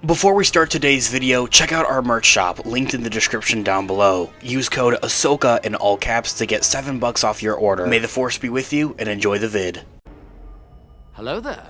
Before we start today's video, check out our merch shop, linked in the description down below. Use code ahsoka in all caps to get $7 off your order. May the force be with you, and enjoy the vid. Hello there.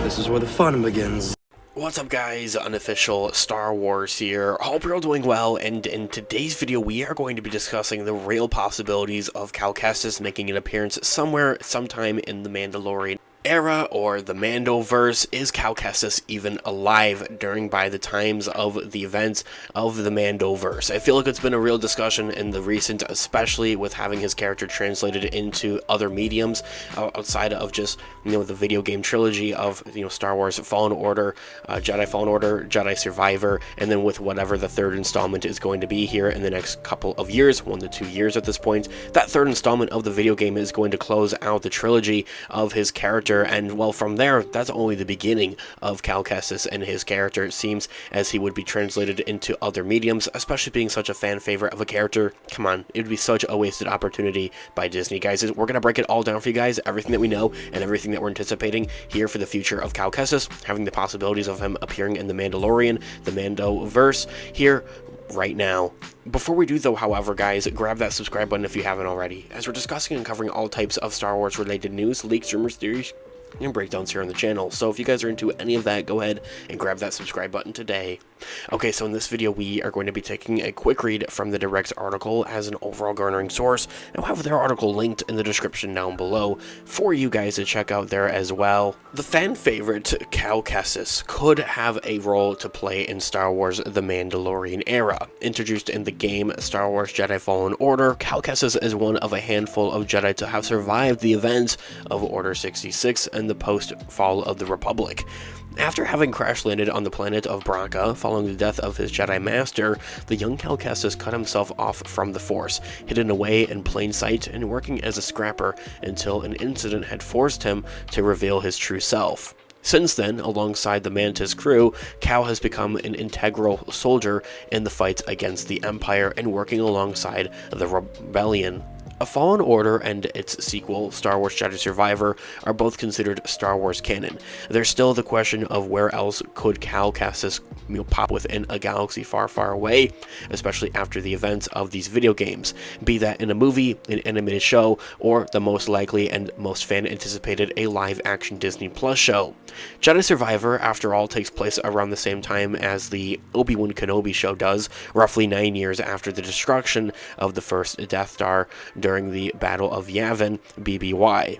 This is where the fun begins. What's up guys, Unofficial Star Wars here. Hope you're all doing well, and in today's video we are going to be discussing the real possibilities of Kestis making an appearance somewhere, sometime in the Mandalorian era, or the MANDOVERSE. Is Kestis even alive by the times of the events of the MANDOVERSE? I feel like it's been a real discussion in the recent, especially with having his character translated into other mediums outside of just, the video game trilogy of, Star Wars Fallen Order, Jedi Fallen Order, Jedi Survivor, and then with whatever the third installment is going to be here in the next couple of years, 1 to 2 years at this point. That third installment of the video game is going to close out the trilogy of his character. And well, from there, that's only the beginning of Kestis and his character. It seems as he would be translated into other mediums, especially being such a fan favorite of a character. Come on, it would be such a wasted opportunity by Disney, guys. We're going to break it all down for you guys, everything that we know and everything that we're anticipating here for the future of Kestis, having the possibilities of him appearing in the Mandalorian, the MANDOVERSE, here right now. Before we do though, however, guys, grab that subscribe button if you haven't already, as we're discussing and covering all types of Star Wars related news, leaks, rumors, theories, and breakdowns here on the channel. So if you guys are into any of that, go ahead and grab that subscribe button today. Okay, so in this video we are going to be taking a quick read from the direct article as an overall garnering source, and we'll have their article linked in the description down below for you guys to check out there as well. The fan favorite Kestis could have a role to play in Star Wars The Mandalorian era. Introduced in the game Star Wars Jedi Fallen Order, Kestis is one of a handful of Jedi to have survived the events of Order 66 and the post-fall of the Republic. After having crash-landed on the planet of Braca following the death of his Jedi Master, the young Kestis cut himself off from the Force, hidden away in plain sight and working as a scrapper until an incident had forced him to reveal his true self. Since then, alongside the Mantis crew, Cal has become an integral soldier in the fight against the Empire and working alongside the Rebellion. A Fallen Order and its sequel, Star Wars Jedi Survivor, are both considered Star Wars canon. There's still the question of where else could Kestis pop within a galaxy far, far away, especially after the events of these video games, be that in a movie, an animated show, or the most likely and most fan-anticipated, a live-action Disney Plus show. Jedi Survivor, after all, takes place around the same time as the Obi-Wan Kenobi show does, roughly 9 years after the destruction of the first Death Star during the Battle of Yavin, BBY.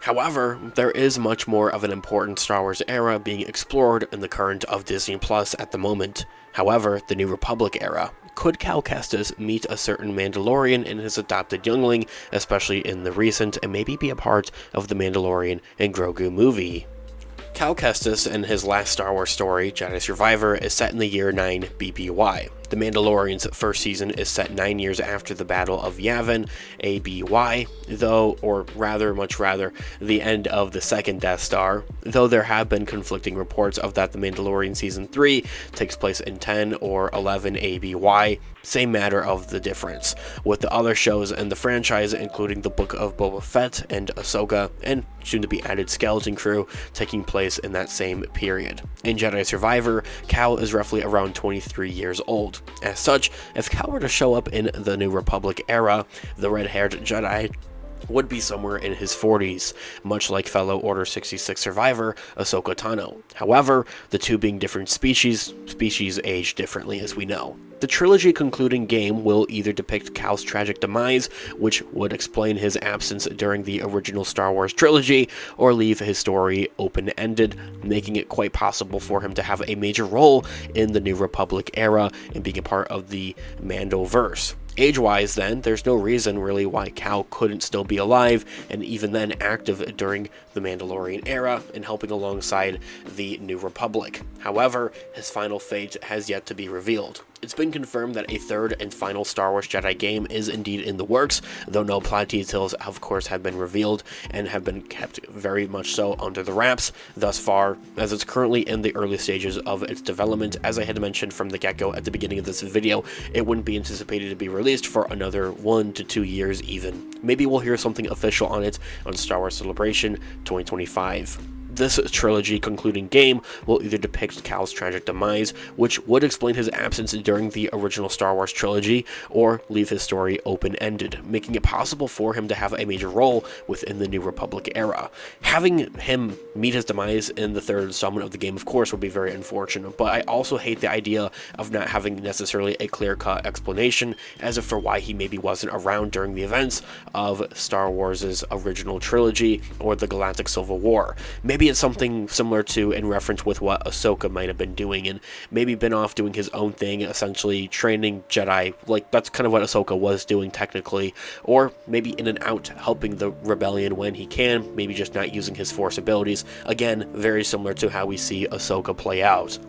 However, there is much more of an important Star Wars era being explored in the current of Disney Plus at the moment. However, the New Republic era. Could Kestis meet a certain Mandalorian and his adopted youngling, especially in the recent, and maybe be a part of the Mandalorian and Grogu movie? Kestis and his last Star Wars story, Jedi Survivor, is set in the year 9 BBY. The Mandalorian's first season is set 9 years after the Battle of Yavin, ABY, much rather, the end of the second Death Star, though there have been conflicting reports of that the Mandalorian Season 3 takes place in 10 or 11 ABY, same matter of the difference, with the other shows in the franchise, including the Book of Boba Fett and Ahsoka, and soon-to-be added Skeleton Crew, taking place in that same period. In Jedi Survivor, Cal is roughly around 23 years old. As such, if Cal were to show up in the New Republic era, the red-haired Jedi would be somewhere in his 40s, much like fellow Order 66 survivor Ahsoka Tano. However, the two being different species age differently, as we know. The trilogy concluding game will either depict Cal's tragic demise, which would explain his absence during the original Star Wars trilogy, or leave his story open-ended, making it quite possible for him to have a major role in the New Republic era and being a part of the MANDOVERSE. Age-wise, then, there's no reason really why Cal couldn't still be alive, and even then active during the Mandalorian era and helping alongside the New Republic. However, his final fate has yet to be revealed. It's been confirmed that a third and final Star Wars Jedi game is indeed in the works, though no plot details, of course, have been revealed and have been kept very much so under the wraps thus far, as it's currently in the early stages of its development. As I had mentioned from the get-go at the beginning of this video, it wouldn't be anticipated to be released for another 1 to 2 years even. Maybe we'll hear something official on it on Star Wars Celebration 2025. This trilogy concluding game will either depict Cal's tragic demise, which would explain his absence during the original Star Wars trilogy, or leave his story open-ended, making it possible for him to have a major role within the New Republic era. Having him meet his demise in the third installment of the game, of course, would be very unfortunate, but I also hate the idea of not having necessarily a clear-cut explanation as if for why he maybe wasn't around during the events of Star Wars' original trilogy or the Galactic Civil War. Maybe it's something similar to in reference with what Ahsoka might have been doing, and maybe been off doing his own thing, essentially training Jedi, like that's kind of what Ahsoka was doing technically, or maybe in and out helping the rebellion when he can, maybe just not using his Force abilities. Again, very similar to how we see Ahsoka play out.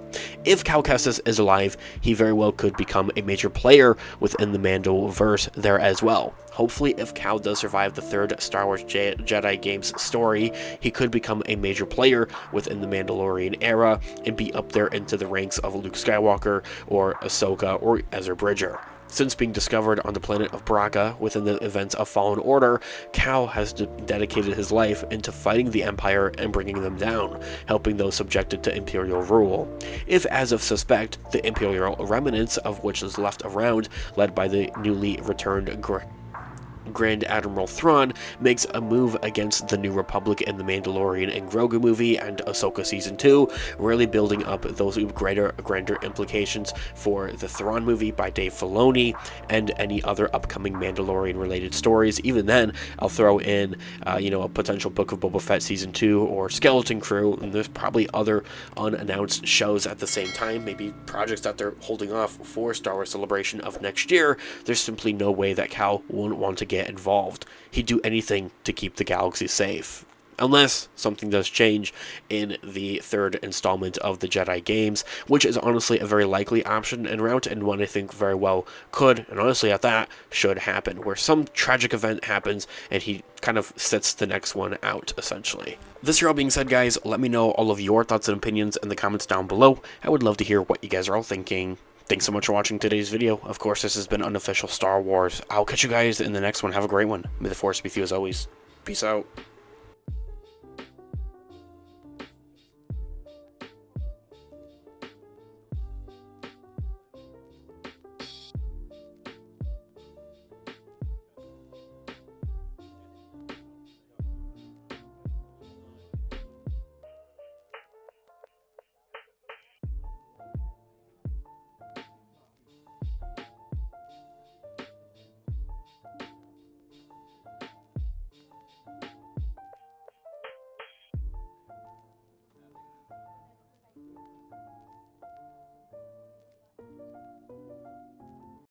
If Cal Kestis is alive, he very well could become a major player within the MANDOVERSE there as well. Hopefully, if Cal does survive the third Star Wars Jedi game's story, he could become a major player within the Mandalorian era and be up there into the ranks of Luke Skywalker or Ahsoka or Ezra Bridger. Since being discovered on the planet of Braga within the events of Fallen Order, Cal has dedicated his life into fighting the Empire and bringing them down, helping those subjected to Imperial rule. If, as of suspect, the Imperial remnants of which is left around, led by the newly returned Grand Admiral Thrawn, makes a move against the New Republic in the Mandalorian and Grogu movie and Ahsoka Season 2, really building up those grander implications for the Thrawn movie by Dave Filoni and any other upcoming Mandalorian-related stories. Even then, I'll throw in, a potential Book of Boba Fett Season 2 or Skeleton Crew, and there's probably other unannounced shows at the same time, maybe projects that they're holding off for Star Wars Celebration of next year. There's simply no way that Cal wouldn't want to get involved. He'd do anything to keep the galaxy safe. Unless something does change in the third installment of the Jedi games, which is honestly a very likely option and route, and one I think very well could, and honestly at that, should happen, where some tragic event happens and he kind of sits the next one out, essentially. This all being said, guys, let me know all of your thoughts and opinions in the comments down below. I would love to hear what you guys are all thinking. Thanks so much for watching today's video. Of course, this has been Unofficial Star Wars. I'll catch you guys in the next one. Have a great one. May the Force be with you as always. Peace out.